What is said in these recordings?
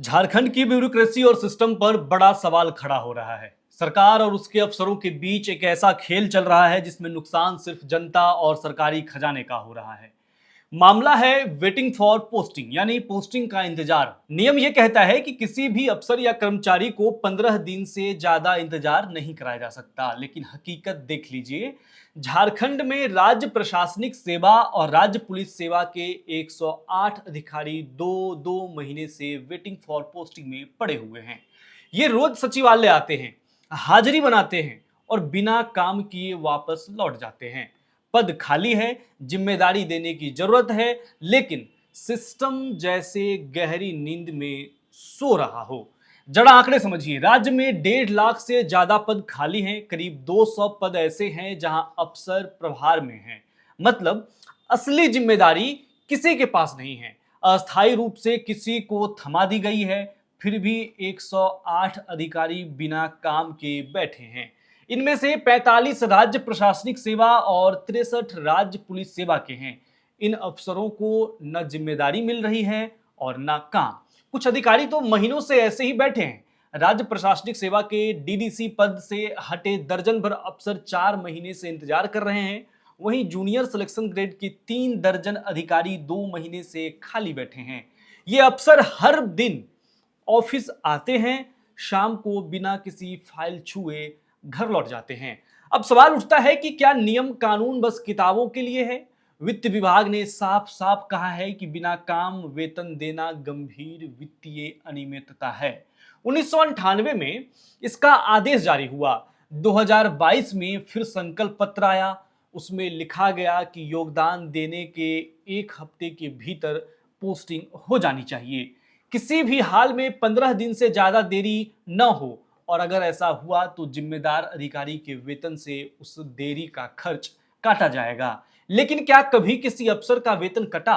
झारखंड की ब्यूरोक्रेसी और सिस्टम पर बड़ा सवाल खड़ा हो रहा है। सरकार और उसके अफसरों के बीच एक ऐसा खेल चल रहा है जिसमें नुकसान सिर्फ जनता और सरकारी खजाने का हो रहा है। मामला है वेटिंग फॉर पोस्टिंग, यानी पोस्टिंग का इंतजार। नियम यह कहता है कि किसी भी अफसर या कर्मचारी को 15 दिन से ज्यादा इंतजार नहीं कराया जा सकता, लेकिन हकीकत देख लीजिए। झारखंड में राज्य प्रशासनिक सेवा और राज्य पुलिस सेवा के 108 अधिकारी दो दो महीने से वेटिंग फॉर पोस्टिंग में पड़े हुए हैं। ये रोज सचिवालय आते हैं, हाजिरी बनाते हैं और बिना काम किए वापस लौट जाते हैं। पद खाली है, जिम्मेदारी देने की जरूरत है, लेकिन सिस्टम जैसे गहरी नींद में सो रहा हो। जरा आंकड़े समझिए, राज्य में 1.5 लाख से ज्यादा पद खाली हैं। करीब 200 पद ऐसे हैं जहां अफसर प्रभार में हैं, मतलब असली जिम्मेदारी किसी के पास नहीं है। अस्थायी रूप से किसी को थमा दी गई है, फिर भी 108 अधिकारी बिना काम के बैठे हैं। इनमें से 45 राज्य प्रशासनिक सेवा और 63 राज्य पुलिस सेवा के हैं। इन अफसरों को न जिम्मेदारी मिल रही है और न काम। कुछ अधिकारी तो महीनों से ऐसे ही बैठे हैं। राज्य प्रशासनिक सेवा के डीडीसी पद से हटे दर्जन भर अफसर 4 महीने से इंतजार कर रहे हैं। वहीं जूनियर सिलेक्शन ग्रेड के 3 दर्जन अधिकारी 2 महीने से खाली बैठे हैं। ये अफसर हर दिन ऑफिस आते हैं, शाम को बिना किसी फाइल छुए घर लौट जाते हैं। अब सवाल उठता है कि क्या नियम कानून बस किताबों के लिए है? वित्त विभाग ने साफ साफ कहा है कि बिना काम वेतन देना गंभीर वित्तीय अनियमितता है। 1998 में इसका आदेश जारी हुआ। 2022 में फिर संकल्प पत्र आया। उसमें लिखा गया कि योगदान देने के 1 हफ्ते के भीतर पोस्टिंग हो जानी चाहिए। किसी भी हाल में 15 दिन से ज्यादा देरी न हो, और अगर ऐसा हुआ तो जिम्मेदार अधिकारी के वेतन से उस देरी का खर्च काटा जाएगा। लेकिन क्या कभी किसी अफसर का वेतन कटा?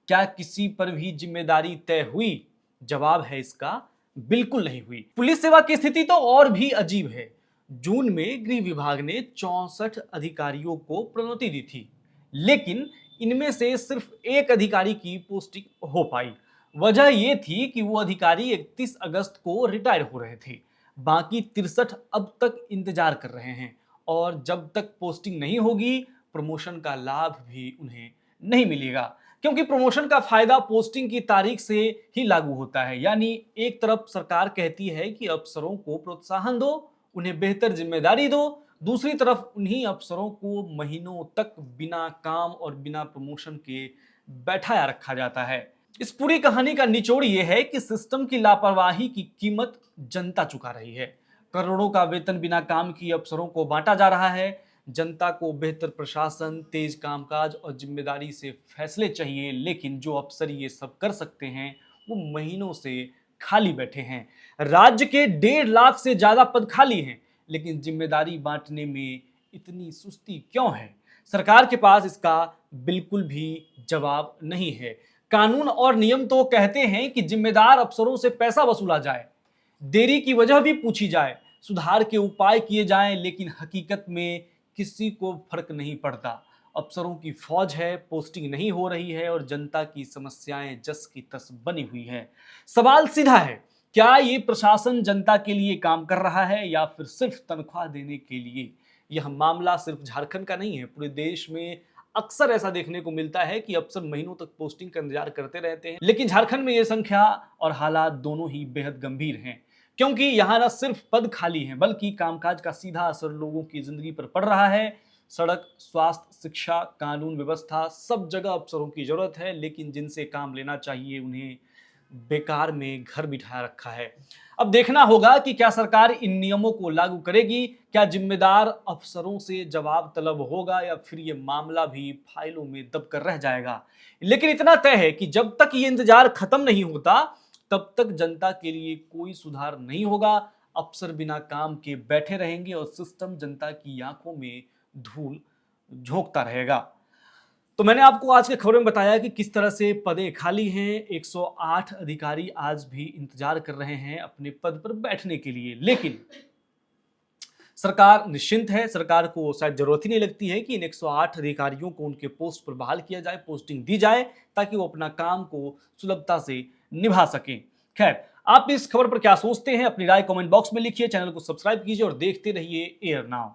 क्या किसी पर भी जिम्मेदारी तय हुई? जवाब है इसका बिल्कुल नहीं हुई। पुलिस सेवा की स्थिति तो और भी अजीब है। जून में गृह विभाग ने 64 अधिकारियों को प्रोन्नति दी थी, लेकिन इनमें से सिर्फ 1 अधिकारी की पोस्टिंग हो पाई। वजह यह थी कि वो अधिकारी 31 अगस्त को रिटायर हो रहे थे। बाकी 63 अब तक इंतजार कर रहे हैं, और जब तक पोस्टिंग नहीं होगी प्रमोशन का लाभ भी उन्हें नहीं मिलेगा, क्योंकि प्रमोशन का फायदा पोस्टिंग की तारीख से ही लागू होता है। यानी एक तरफ सरकार कहती है कि अफसरों को प्रोत्साहन दो, उन्हें बेहतर जिम्मेदारी दो, दूसरी तरफ उन्हीं अफसरों को महीनों तक बिना काम और बिना प्रमोशन के बैठाया रखा जाता है। इस पूरी कहानी का निचोड़ यह है कि सिस्टम की लापरवाही की कीमत जनता चुका रही है। करोड़ों का वेतन बिना काम किए अफसरों को बांटा जा रहा है। जनता को बेहतर प्रशासन, तेज कामकाज और जिम्मेदारी से फैसले चाहिए, लेकिन जो अफसर ये सब कर सकते हैं वो महीनों से खाली बैठे हैं। राज्य के 1.5 लाख से ज्यादा पद खाली हैं, लेकिन जिम्मेदारी बांटने में इतनी सुस्ती क्यों है? सरकार के पास इसका बिल्कुल भी जवाब नहीं है। कानून और नियम तो कहते हैं कि जिम्मेदार अफसरों से पैसा वसूला जाए, देरी की वजह भी पूछी जाए, सुधार के उपाय किए जाएं, लेकिन हकीकत में किसी को फर्क नहीं पड़ता। अफसरों की फौज है, पोस्टिंग नहीं हो रही है और जनता की समस्याएं जस की तस बनी हुई है। सवाल सीधा है, क्या ये प्रशासन जनता के लिए काम कर रहा है या फिर सिर्फ तनख्वाह देने के लिए? यह मामला सिर्फ झारखंड का नहीं है, पूरे देश में अक्सर ऐसा देखने को मिलता है कि अफसर महीनों तक पोस्टिंग का इंतजार करते रहते हैं। लेकिन झारखंड में यह संख्या और हालात दोनों ही बेहद गंभीर हैं, क्योंकि यहाँ न सिर्फ पद खाली हैं, बल्कि कामकाज का सीधा असर लोगों की जिंदगी पर पड़ रहा है। सड़क, स्वास्थ्य, शिक्षा, कानून व्यवस्था, सब जगह अफसरों की जरूरत है, लेकिन जिनसे काम लेना चाहिए उन्हें बेकार में घर बिठाया रखा है। अब देखना होगा कि क्या सरकार इन नियमों को लागू करेगी, क्या जिम्मेदार अफसरों से जवाब तलब होगा, या फिर ये मामला भी फाइलों में दब कर रह जाएगा। लेकिन इतना तय है कि जब तक ये इंतजार खत्म नहीं होता तब तक जनता के लिए कोई सुधार नहीं होगा। अफसर बिना काम के बैठे रहेंगे और सिस्टम जनता की आंखों में धूल झोंकता रहेगा। तो मैंने आपको आज के खबर में बताया कि किस तरह से पदें खाली हैं। 108 अधिकारी आज भी इंतजार कर रहे हैं अपने पद पर बैठने के लिए, लेकिन सरकार निश्चिंत है। सरकार को शायद जरूरत ही नहीं लगती है कि इन 108 अधिकारियों को उनके पोस्ट पर बहाल किया जाए, पोस्टिंग दी जाए, ताकि वो अपना काम को सुलभता से निभा सकें। खैर, आप इस खबर पर क्या सोचते हैं, अपनी राय कमेंट बॉक्स में लिखिए, चैनल को सब्सक्राइब कीजिए और देखते रहिए एयर नाउ।